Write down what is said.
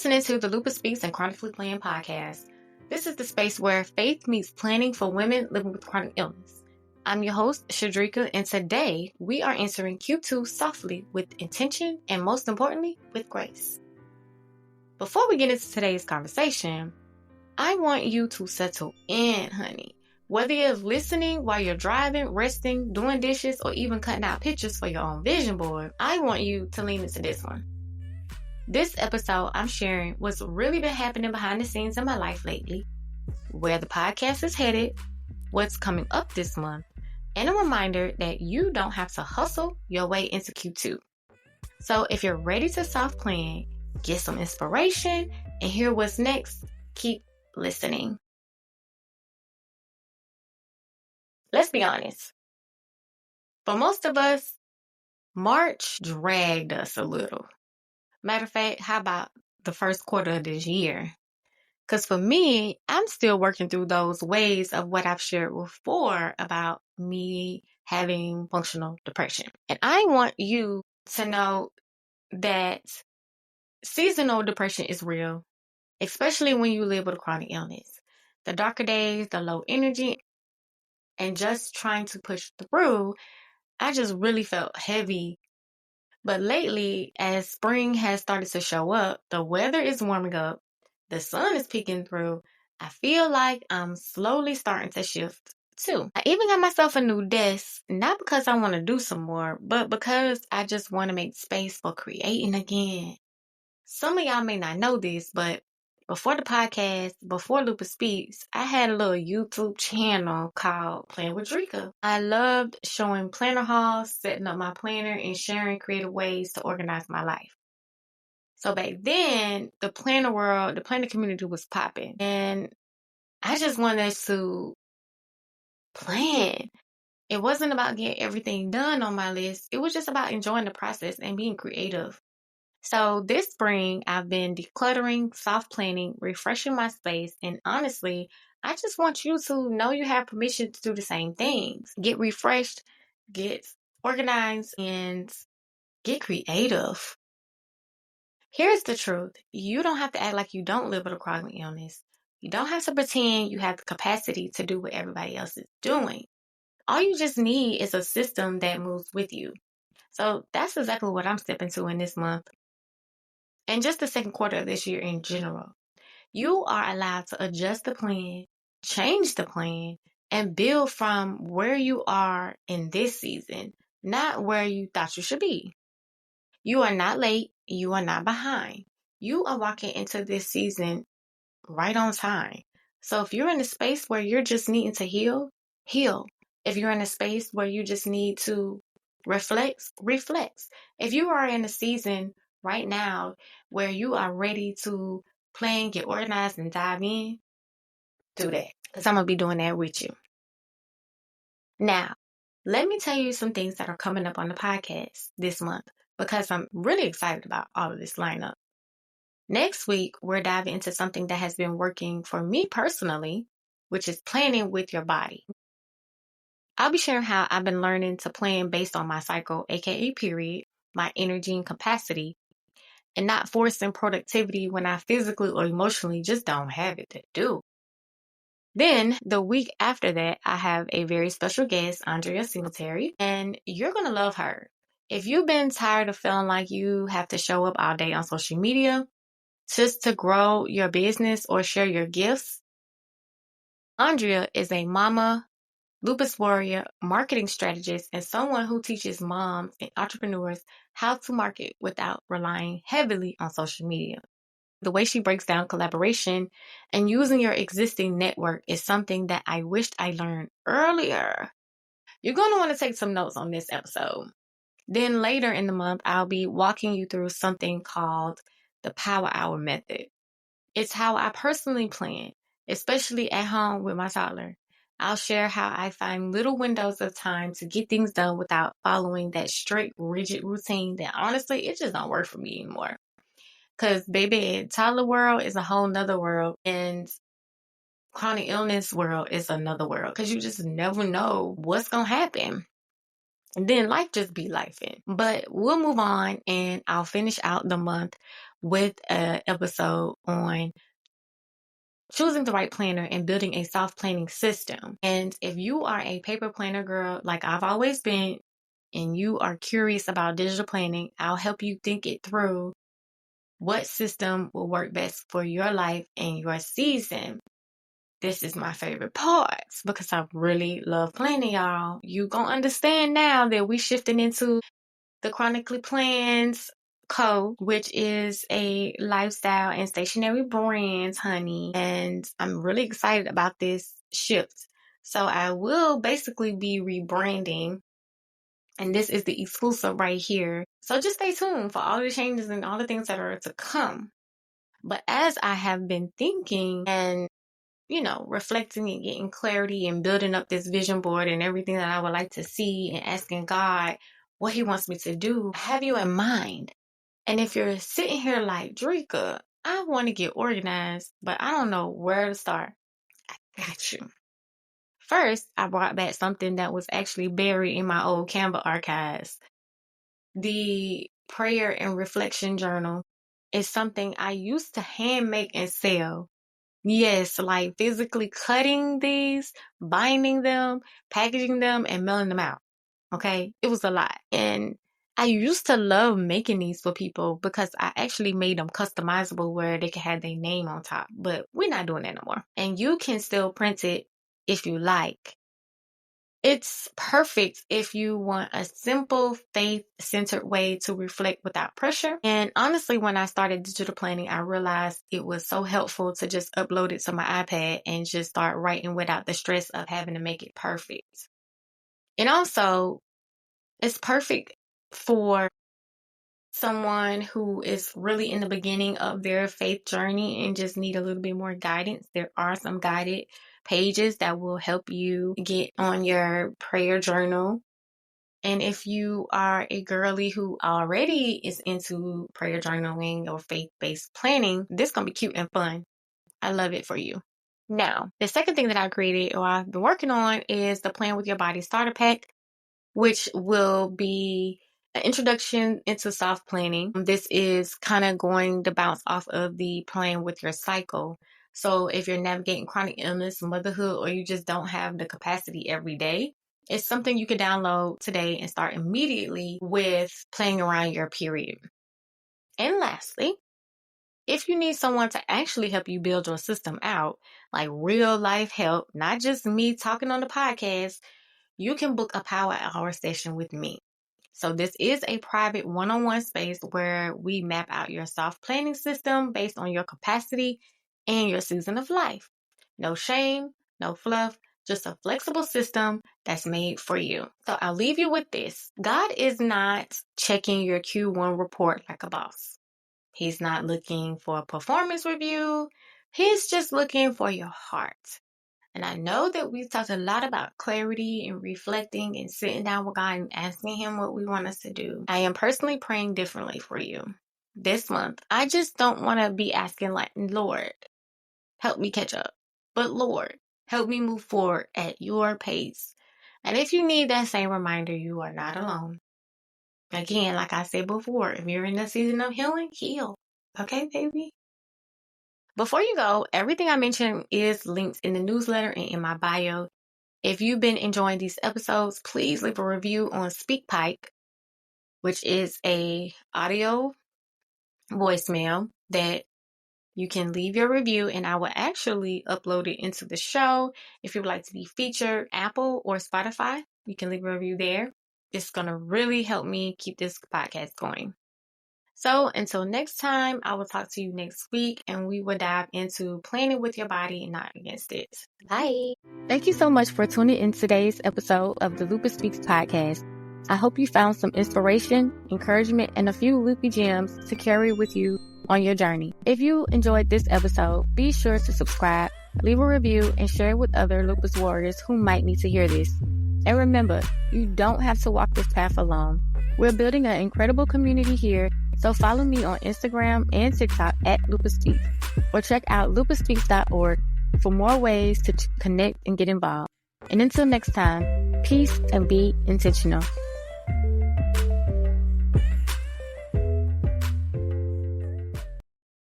listening to the Lupus Speaks and Chronically Plan podcast. This is the space where faith meets planning for women living with chronic illness. I'm your host, Shedrica, and today we are answering Q2 softly with intention and, most importantly, with grace. Before we get into today's conversation, I want you to settle in, honey. Whether you're listening while you're driving, resting, doing dishes, or even cutting out pictures for your own vision board, I want you to lean into this one. This episode I'm sharing what's really been happening behind the scenes in my life lately, where the podcast is headed, what's coming up this month, and a reminder that you don't have to hustle your way into Q2. So if you're ready to soft plan, get some inspiration, and hear what's next, keep listening. Let's be honest. For most of us, March dragged us a little. Matter of fact, how about the first quarter of this year? Because for me, I'm still working through those ways of what I've shared before about me having functional depression. And I want you to know that seasonal depression is real, especially when you live with a chronic illness. The darker days, the low energy, and just trying to push through, I just really felt heavy. But lately, as spring has started to show up, the weather is warming up, the sun is peeking through, I feel like I'm slowly starting to shift too. I even got myself a new desk, not because I want to do some more, but because I just want to make space for creating again. Some of y'all may not know this, but before the podcast, before Lupus Speaks, I had a little YouTube channel called Plan with Drika. I loved showing planner hauls, setting up my planner, and sharing creative ways to organize my life. So back then, the planner community was popping. And I just wanted us to plan. It wasn't about getting everything done on my list. It was just about enjoying the process and being creative. So this spring, I've been decluttering, soft planning, refreshing my space, and honestly, I just want you to know you have permission to do the same things. Get refreshed, get organized, and get creative. Here's the truth. You don't have to act like you don't live with a chronic illness. You don't have to pretend you have the capacity to do what everybody else is doing. All you just need is a system that moves with you. So that's exactly what I'm stepping to in this month. And just the second quarter of this year in general, you are allowed to adjust the plan, change the plan, and build from where you are in this season, not where you thought you should be. You are not late. You are not behind. You are walking into this season right on time. So if you're in a space where you're just needing to heal, heal. If you're in a space where you just need to reflect. If you are in a season right now where you are ready to plan, get organized, and dive in, do that. Because I'm going to be doing that with you. Now, let me tell you some things that are coming up on the podcast this month because I'm really excited about all of this lineup. Next week, we're diving into something that has been working for me personally, which is planning with your body. I'll be sharing how I've been learning to plan based on my cycle, aka period, my energy and capacity, and not forcing productivity when I physically or emotionally just don't have it to do. Then, the week after that, I have a very special guest, Andrea Singletary, and you're going to love her. If you've been tired of feeling like you have to show up all day on social media just to grow your business or share your gifts, Andrea is a mama, lupus warrior, marketing strategist, and someone who teaches moms and entrepreneurs how to market without relying heavily on social media. The way she breaks down collaboration and using your existing network is something that I wished I learned earlier. You're going to want to take some notes on this episode. Then later in the month, I'll be walking you through something called the Power Hour Method. It's how I personally plan, especially at home with my toddler. I'll share how I find little windows of time to get things done without following that strict, rigid routine that honestly, it just don't work for me anymore. Because baby, toddler world is a whole nother world, and chronic illness world is another world. Because you just never know what's going to happen. And then life just be lifing. But we'll move on, and I'll finish out the month with an episode on choosing the right planner and building a soft planning system. And if you are a paper planner girl, like I've always been, and you are curious about digital planning, I'll help you think it through what system will work best for your life and your season. This is my favorite part because I really love planning, y'all. You gonna understand now that we shifting into the Chronically Plans Co., which is a lifestyle and stationery brand, honey. And I'm really excited about this shift. So I will basically be rebranding. And this is the exclusive right here. So just stay tuned for all the changes and all the things that are to come. But as I have been thinking and, reflecting and getting clarity and building up this vision board and everything that I would like to see and asking God what He wants me to do, I have you in mind. And if you're sitting here like, Drika, I want to get organized, but I don't know where to start, I got you. First, I brought back something that was actually buried in my old Canva archives. The prayer and reflection journal is something I used to hand make and sell. Yes, like physically cutting these, binding them, packaging them, and mailing them out. Okay? It was a lot. And I used to love making these for people because I actually made them customizable where they could have their name on top. But we're not doing that no more. And you can still print it if you like. It's perfect if you want a simple, faith-centered way to reflect without pressure. And honestly, when I started digital planning, I realized it was so helpful to just upload it to my iPad and just start writing without the stress of having to make it perfect. And also, it's perfect for someone who is really in the beginning of their faith journey and just need a little bit more guidance. There are some guided pages that will help you get on your prayer journal. And if you are a girly who already is into prayer journaling or faith-based planning, this is going to be cute and fun. I love it for you. Now, the second thing that I created or I've been working on is the Plan with Your Body Starter Pack, which will be an introduction into soft planning. This is kind of going to bounce off of the Plan with Your Cycle. So if you're navigating chronic illness, motherhood, or you just don't have the capacity every day, it's something you can download today and start immediately with playing around your period. And lastly, if you need someone to actually help you build your system out, like real life help, not just me talking on the podcast, you can book a power hour session with me. So this is a private one-on-one space where we map out your soft planning system based on your capacity and your season of life. No shame, no fluff, just a flexible system that's made for you. So I'll leave you with this. God is not checking your Q1 report like a boss. He's not looking for a performance review. He's just looking for your heart. And I know that we've talked a lot about clarity and reflecting and sitting down with God and asking Him what we want us to do. I am personally praying differently for you this month. I just don't want to be asking like, Lord, help me catch up. But Lord, help me move forward at your pace. And if you need that same reminder, you are not alone. Again, like I said before, if you're in a season of healing, heal. Okay, baby? Before you go, everything I mentioned is linked in the newsletter and in my bio. If you've been enjoying these episodes, please leave a review on SpeakPipe, which is a audio voicemail that you can leave your review and I will actually upload it into the show. If you would like to be featured, Apple or Spotify, you can leave a review there. It's going to really help me keep this podcast going. So until next time, I will talk to you next week and we will dive into planning with your body and not against it. Bye. Thank you so much for tuning in today's episode of the Lupus Speaks podcast. I hope you found some inspiration, encouragement, and a few loopy gems to carry with you on your journey. If you enjoyed this episode, be sure to subscribe, leave a review, and share it with other lupus warriors who might need to hear this. And remember, you don't have to walk this path alone. We're building an incredible community here, so follow me on Instagram and TikTok at Lupus Speaks, or check out lupusspeaks.org for more ways to connect and get involved. And until next time, peace and be intentional.